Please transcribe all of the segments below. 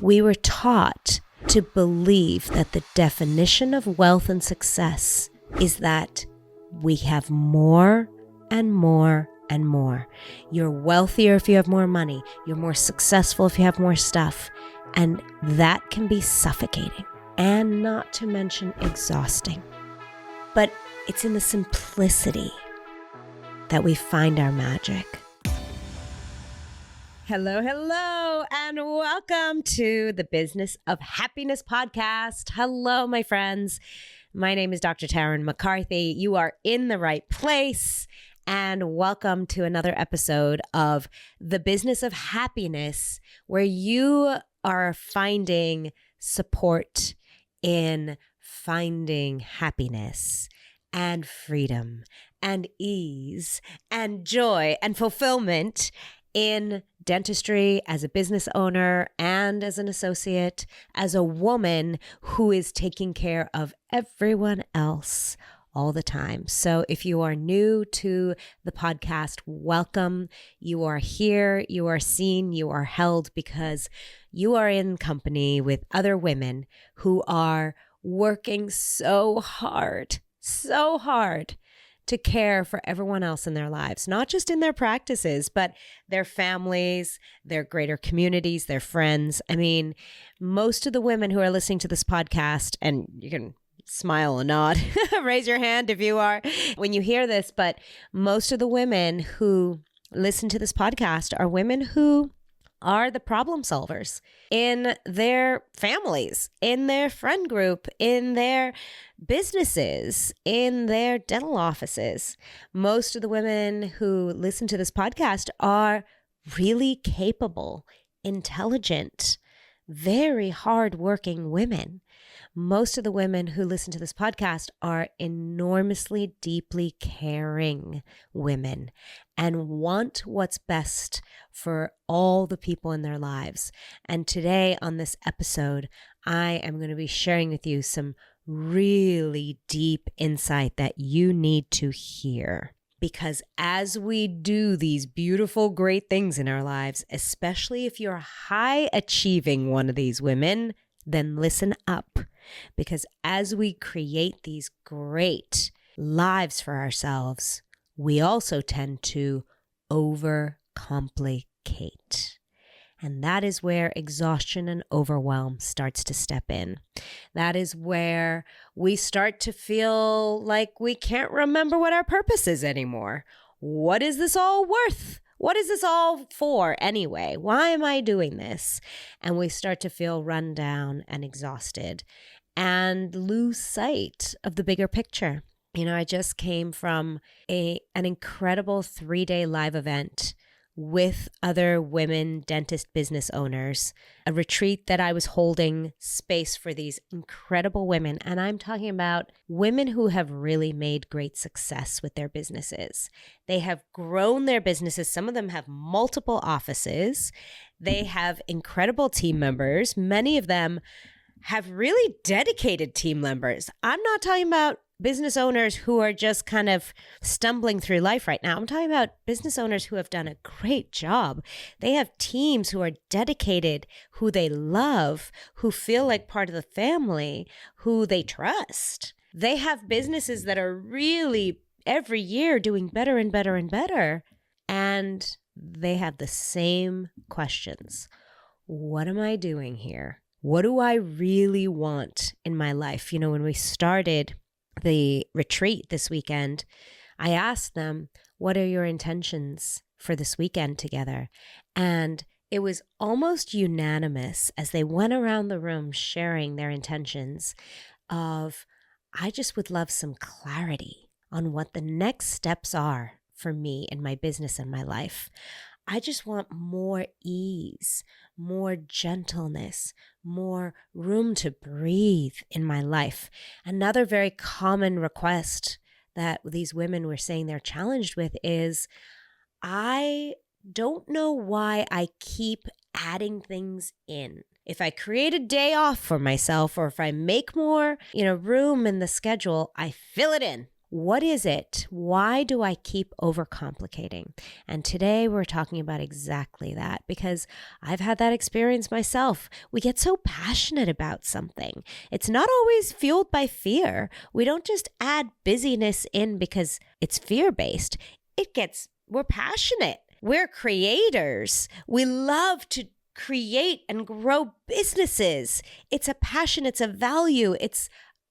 We were taught to believe that the definition of wealth and success is that we have more and more and more. You're wealthier if you have more money. You're more successful if you have more stuff. And that can be suffocating and not to mention exhausting. But it's in the simplicity that we find our magic. Hello, and welcome to the Business of Happiness podcast. Hello, my friends. My name is Dr. Tarryn McCarthy. You are in the right place, and welcome to another episode of the Business of Happiness, where you are finding support in finding happiness and freedom and ease and joy and fulfillment in dentistry, as a business owner and as an associate, as a woman who is taking care of everyone else all the time. So if you are new to the podcast, welcome. You are here, you are seen, you are held, because you are in company with other women who are working so hard to care for everyone else in their lives, not just in their practices, but their families, their greater communities, their friends. I mean, most of the women who are listening to this podcast, and you can smile and nod, raise your hand if you are, when you hear this, but most of the women who listen to this podcast are women who are the problem solvers in their families, in their friend group, in their businesses, in their dental offices. Most of the women who listen to this podcast are really capable, intelligent, very hardworking women. Most of the women who listen to this podcast are enormously, deeply caring women and want what's best for all the people in their lives. And today on this episode, I am going to be sharing with you some really deep insight that you need to hear. Because as we do these beautiful, great things in our lives, especially if you're high achieving one of these women, then listen up. Because as we create these great lives for ourselves, we also tend to overcomplicate. And that is where exhaustion and overwhelm starts to step in. That is where we start to feel like we can't remember what our purpose is anymore. What is this all worth? What is this all for anyway? Why am I doing this? And we start to feel run down and exhausted and lose sight of the bigger picture. You know, I just came from an incredible 3-day live event with other women dentist business owners, a retreat that I was holding space for these incredible women. And I'm talking about women who have really made great success with their businesses. They have grown their businesses. Some of them have multiple offices. They have incredible team members. Many of them have really dedicated team members. I'm not talking about business owners who are just kind of stumbling through life right now. I'm talking about business owners who have done a great job. They have teams who are dedicated, who they love, who feel like part of the family, who they trust. They have businesses that are really every year doing better and better and better. And they have the same questions. What am I doing here? What do I really want in my life? You know, when we started the retreat this weekend, I asked them, what are your intentions for this weekend together? And it was almost unanimous as they went around the room sharing their intentions of, I just would love some clarity on what the next steps are for me in my business and my life. I just want more ease, more gentleness, more room to breathe in my life. Another very common request that these women were saying they're challenged with is, I don't know why I keep adding things in. If I create a day off for myself, or if I make more, room in the schedule, I fill it in. What is it? Why do I keep overcomplicating? And today we're talking about exactly that, because I've had that experience myself. We get so passionate about something. It's not always fueled by fear. We don't just add busyness in because it's fear-based. We're passionate. We're creators. We love to create and grow businesses. It's a passion. It's a value. It's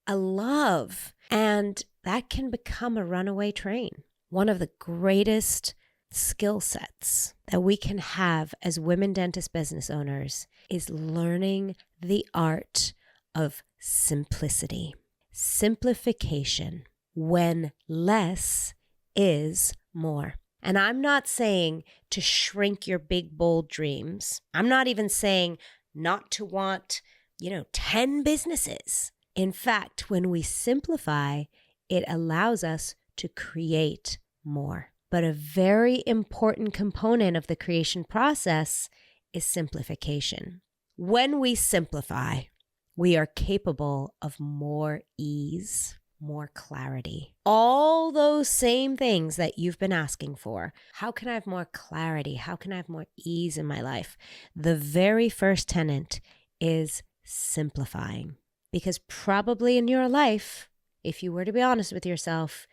a love. And that can become a runaway train. One of the greatest skill sets that we can have as women dentist business owners is learning the art of simplicity. Simplification, when less is more. And I'm not saying to shrink your big, bold dreams. I'm not even saying not to want, 10 businesses. In fact, when we simplify, it allows us to create more. But a very important component of the creation process is simplification. When we simplify, we are capable of more ease, more clarity. All those same things that you've been asking for. How can I have more clarity? How can I have more ease in my life? The very first tenet is simplifying. Because probably in your life, if you were to be honest with yourself,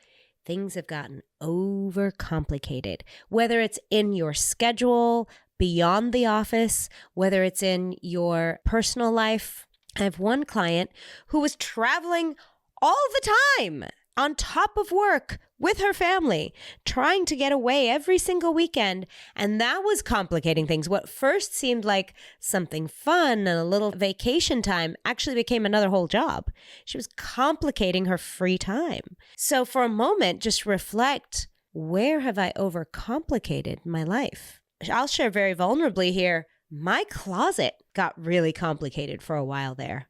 things have gotten overcomplicated. Whether it's in your schedule, beyond the office, whether it's in your personal life. I have one client who was traveling all the time on top of work with her family, trying to get away every single weekend. And that was complicating things. What first seemed like something fun and a little vacation time actually became another whole job. She was complicating her free time. So for a moment, just reflect, where have I overcomplicated my life? I'll share very vulnerably here. My closet got really complicated for a while there.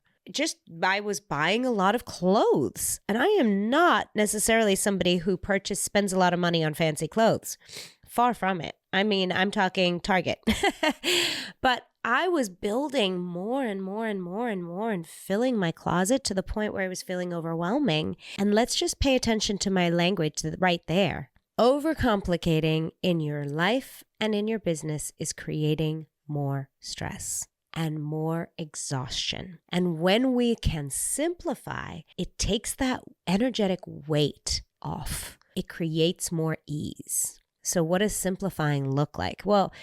I was buying a lot of clothes, and I am not necessarily somebody who spends a lot of money on fancy clothes. Far from it. I mean, I'm talking Target. But I was building more and more and more and more and filling my closet to the point where it was feeling overwhelming. And let's just pay attention to my language right there. Overcomplicating in your life and in your business is creating more stress and more exhaustion. And when we can simplify, it takes that energetic weight off. It creates more ease. So what does simplifying look like? Well,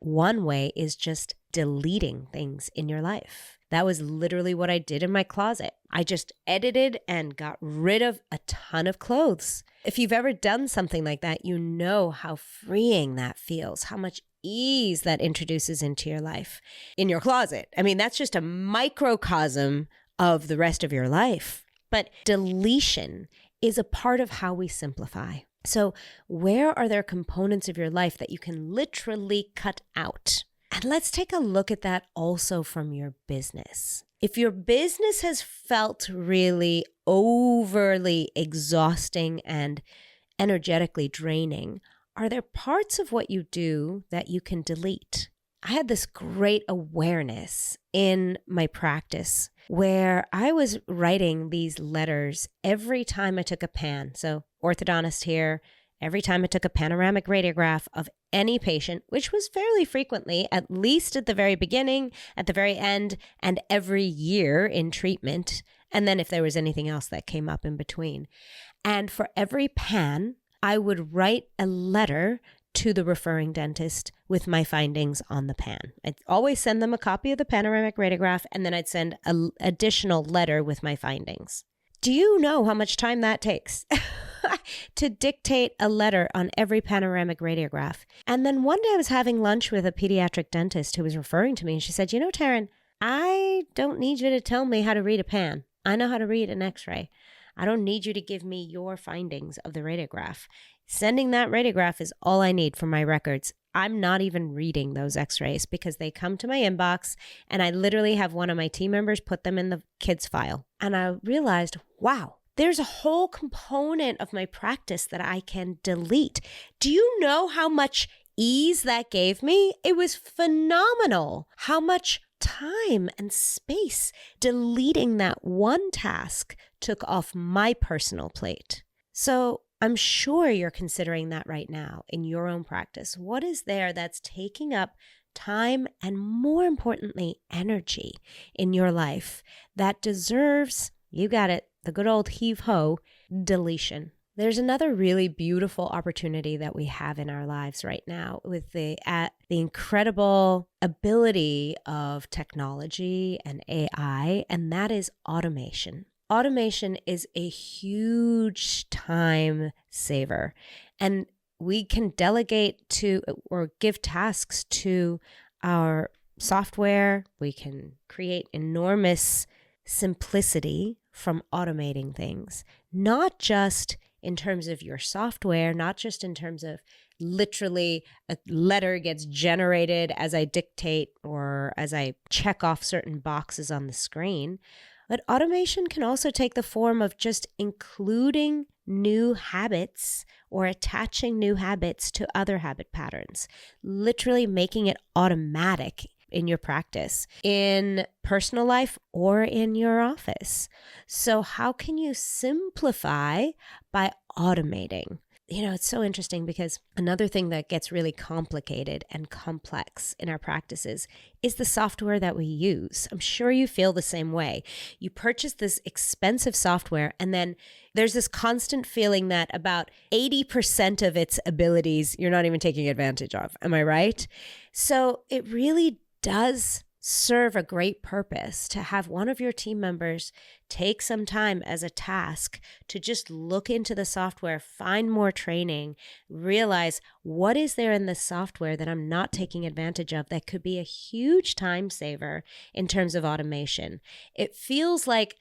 one way is just deleting things in your life. That was literally what I did in my closet. I just edited and got rid of a ton of clothes. If you've ever done something like that, you know how freeing that feels, how much ease that introduces into your life, in your closet. I mean, that's just a microcosm of the rest of your life. But deletion is a part of how we simplify. So where are there components of your life that you can literally cut out? And let's take a look at that also from your business. If your business has felt really overly exhausting and energetically draining, are there parts of what you do that you can delete? I had this great awareness in my practice where I was writing these letters every time I took a pan. So orthodontist here, every time I took a panoramic radiograph of any patient, which was fairly frequently, at least at the very beginning, at the very end, and every year in treatment. And then if there was anything else that came up in between. And for every pan, I would write a letter to the referring dentist with my findings on the pan. I'd always send them a copy of the panoramic radiograph, and then I'd send an additional letter with my findings. Do you know how much time that takes to dictate a letter on every panoramic radiograph? And then one day I was having lunch with a pediatric dentist who was referring to me, and she said, Tarryn, I don't need you to tell me how to read a pan. I know how to read an x-ray. I don't need you to give me your findings of the radiograph. Sending that radiograph is all I need for my records. I'm not even reading those x-rays because they come to my inbox and I literally have one of my team members put them in the kids file. And I realized, wow, there's a whole component of my practice that I can delete. Do you know how much ease that gave me? It was phenomenal. How much time and space deleting that one task took off my personal plate. So I'm sure you're considering that right now in your own practice. What is there that's taking up time and, more importantly, energy in your life that deserves, you got it, the good old heave-ho, deletion? There's another really beautiful opportunity that we have in our lives right now with the incredible ability of technology and AI, and that is automation. Automation is a huge time saver, and we can delegate to or give tasks to our software. We can create enormous simplicity from automating things, not just in terms of your software, not just in terms of literally a letter gets generated as I dictate or as I check off certain boxes on the screen. But automation can also take the form of just including new habits or attaching new habits to other habit patterns, literally making it automatic in your practice, in personal life or in your office. So how can you simplify by automating? It's so interesting because another thing that gets really complicated and complex in our practices is the software that we use. I'm sure you feel the same way. You purchase this expensive software and then there's this constant feeling that about 80% of its abilities you're not even taking advantage of. Am I right? So it really does serve a great purpose to have one of your team members take some time as a task to just look into the software, find more training, realize what is there in the software that I'm not taking advantage of that could be a huge time saver in terms of automation. It feels like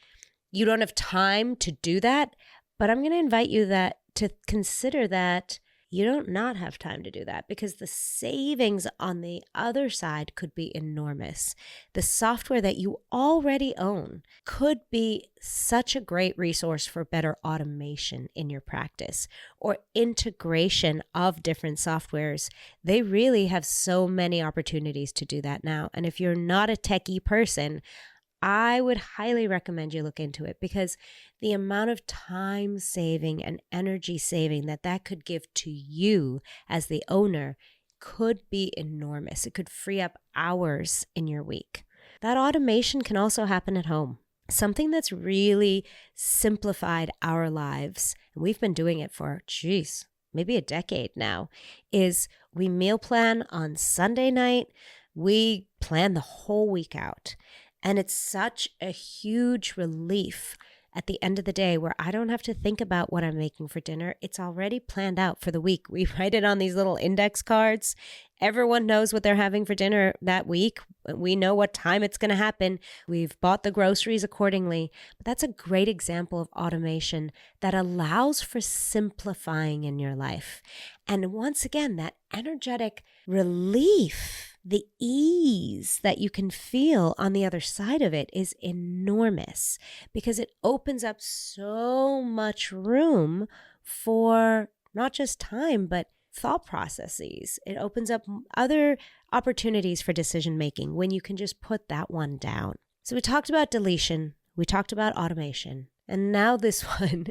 you don't have time to do that, but I'm going to invite you to consider that you don't not have time to do that because the savings on the other side could be enormous. The software that you already own could be such a great resource for better automation in your practice or integration of different softwares. They really have so many opportunities to do that now. And if you're not a techie person, I would highly recommend you look into it because the amount of time saving and energy saving that could give to you as the owner could be enormous. It could free up hours in your week. That automation can also happen at home. Something that's really simplified our lives, and we've been doing it for, maybe a decade now, is we meal plan on Sunday night. We plan the whole week out. And it's such a huge relief at the end of the day where I don't have to think about what I'm making for dinner. It's already planned out for the week. We write it on these little index cards. Everyone knows what they're having for dinner that week. We know what time it's going to happen. We've bought the groceries accordingly. But that's a great example of automation that allows for simplifying in your life. And once again, that energetic relief, the ease that you can feel on the other side of it is enormous because it opens up so much room for not just time, but thought processes. It opens up other opportunities for decision making when you can just put that one down. So we talked about deletion, we talked about automation, and now this one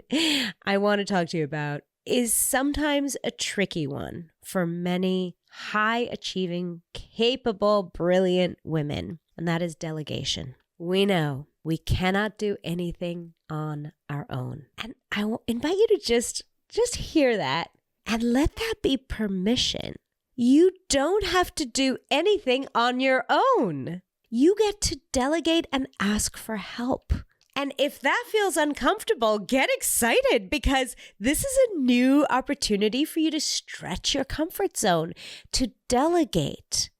I want to talk to you about is sometimes a tricky one for many high achieving, capable, brilliant women, and that is delegation. We know we cannot do anything on our own. And I will invite you to just hear that and let that be permission. You don't have to do anything on your own. You get to delegate and ask for help. And if that feels uncomfortable, get excited because this is a new opportunity for you to stretch your comfort zone, to delegate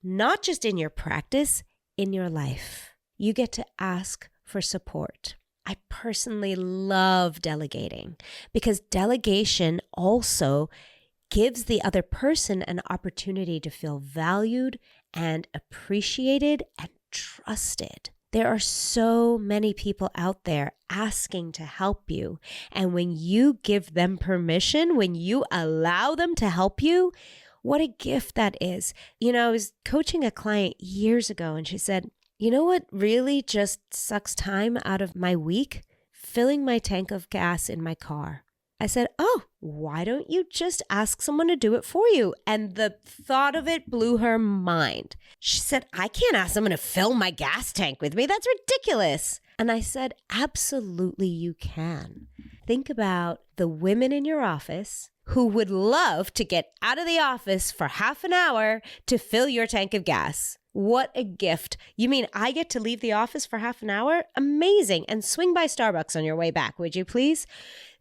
not just in your practice, in your life. You get to ask for support. I personally love delegating because delegation also gives the other person an opportunity to feel valued and appreciated and trusted. There are so many people out there asking to help you. And when you give them permission, when you allow them to help you, what a gift that is. I was coaching a client years ago and she said, you know what really just sucks time out of my week? filling my tank of gas in my car. I said, oh, why don't you just ask someone to do it for you? And the thought of it blew her mind. She said, I can't ask someone to fill my gas tank with me. That's ridiculous. And I said, absolutely you can. Think about the women in your office who would love to get out of the office for half an hour to fill your tank of gas. What a gift. You mean I get to leave the office for half an hour? Amazing. And swing by Starbucks on your way back, would you please?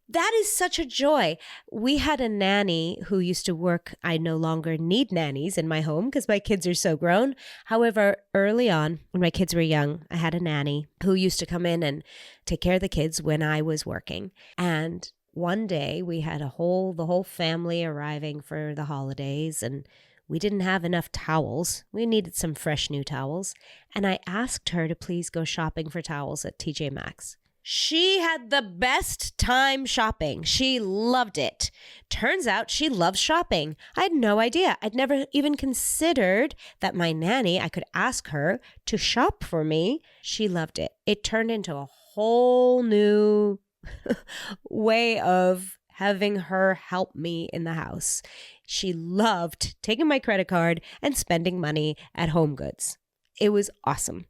That is such a joy. We had a nanny who used to work. I no longer need nannies in my home because my kids are so grown. However, early on, when my kids were young, I had a nanny who used to come in and take care of the kids when I was working. And one day we had the whole family arriving for the holidays, and we didn't have enough towels. We needed some fresh new towels. And I asked her to please go shopping for towels at TJ Maxx. She had the best time shopping. She loved it. Turns out she loves shopping. I had no idea. I'd never even considered that my nanny, I could ask her to shop for me. She loved it. It turned into a whole new way of having her help me in the house. She loved taking my credit card and spending money at Home Goods. It was awesome.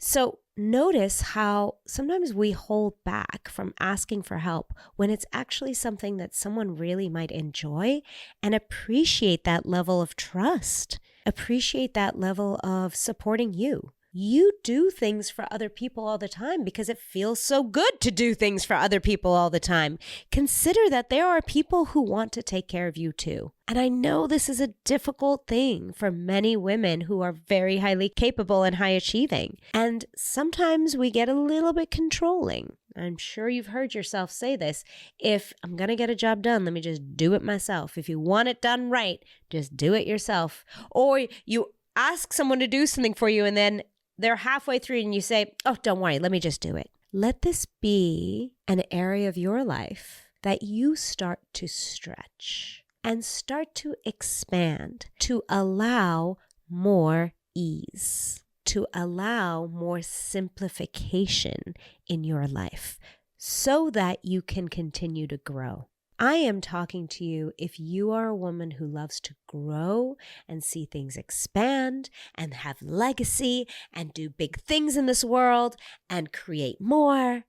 So notice how sometimes we hold back from asking for help when it's actually something that someone really might enjoy, and appreciate that level of trust, appreciate that level of supporting you. You do things for other people all the time because it feels so good to do things for other people all the time. Consider that there are people who want to take care of you too. And I know this is a difficult thing for many women who are very highly capable and high achieving. And sometimes we get a little bit controlling. I'm sure you've heard yourself say this. If I'm going to get a job done, let me just do it myself. If you want it done right, just do it yourself. Or you ask someone to do something for you and then they're halfway through and you say, oh, don't worry, let me just do it. Let this be an area of your life that you start to stretch and start to expand to allow more ease, to allow more simplification in your life so that you can continue to grow. I am talking to you if you are a woman who loves to grow and see things expand and have legacy and do big things in this world and create more,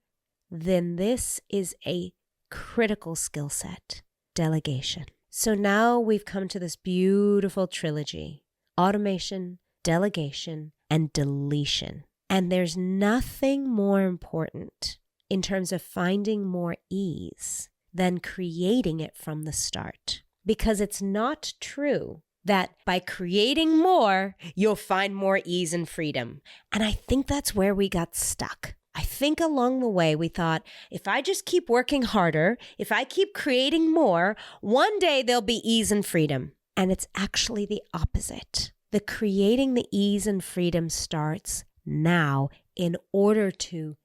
then this is a critical skill set, delegation. So now we've come to this beautiful trilogy: automation, delegation, and deletion. And there's nothing more important in terms of finding more ease than creating it from the start. Because it's not true that by creating more, you'll find more ease and freedom. And I think that's where we got stuck. I think along the way we thought, if I just keep working harder, if I keep creating more, one day there'll be ease and freedom. And it's actually the opposite. The creating the ease and freedom starts now in order to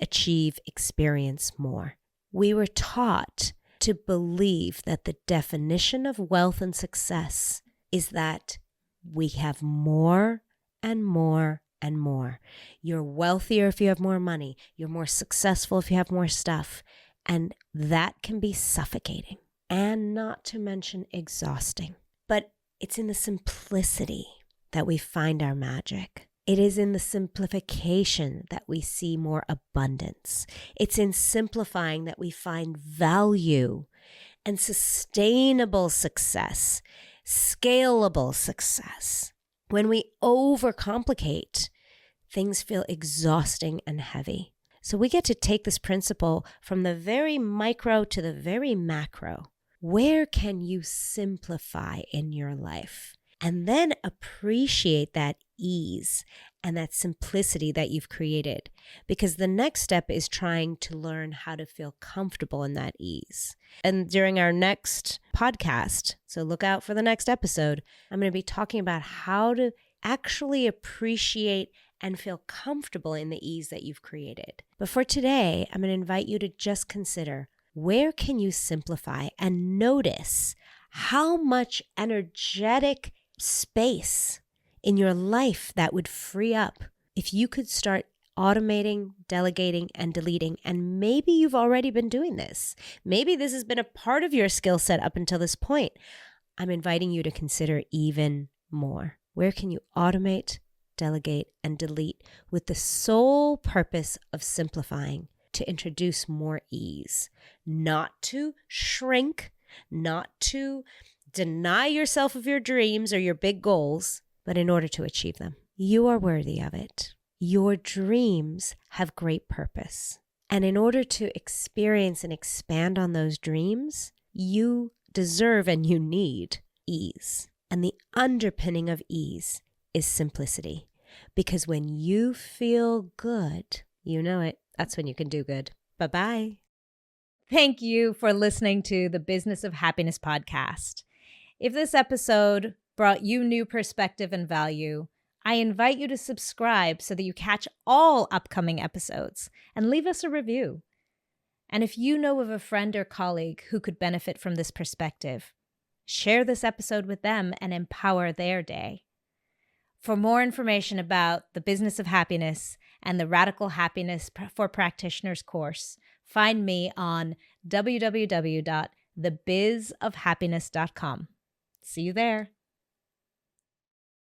achieve, experience more. We were taught to believe that the definition of wealth and success is that we have more and more and more. You're wealthier if you have more money. You're more successful if you have more stuff. And that can be suffocating and not to mention exhausting. But it's in the simplicity that we find our magic. It is in the simplification that we see more abundance. It's in simplifying that we find value and sustainable success, scalable success. When we overcomplicate, things feel exhausting and heavy. So we get to take this principle from the very micro to the very macro. Where can you simplify in your life? And then appreciate that ease and that simplicity that you've created. Because the next step is trying to learn how to feel comfortable in that ease. And during our next podcast, so look out for the next episode, I'm going to be talking about how to actually appreciate and feel comfortable in the ease that you've created. But for today, I'm going to invite you to just consider, where can you simplify and notice how much energetic space in your life that would free up if you could start automating, delegating, and deleting. And maybe you've already been doing this. Maybe this has been a part of your skill set up until this point. I'm inviting you to consider even more. Where can you automate, delegate, and delete with the sole purpose of simplifying, to introduce more ease, not to shrink, not to deny yourself of your dreams or your big goals, but in order to achieve them. You are worthy of it. Your dreams have great purpose. And in order to experience and expand on those dreams, you deserve and you need ease. And the underpinning of ease is simplicity. Because when you feel good, you know it, that's when you can do good. Bye-bye. Thank you for listening to the Business of Happiness podcast. If this episode brought you new perspective and value, I invite you to subscribe so that you catch all upcoming episodes and leave us a review. And if you know of a friend or colleague who could benefit from this perspective, share this episode with them and empower their day. For more information about the Business of Happiness and the Radical Happiness for Practitioners course, find me on www.thebizofhappiness.com. See you there.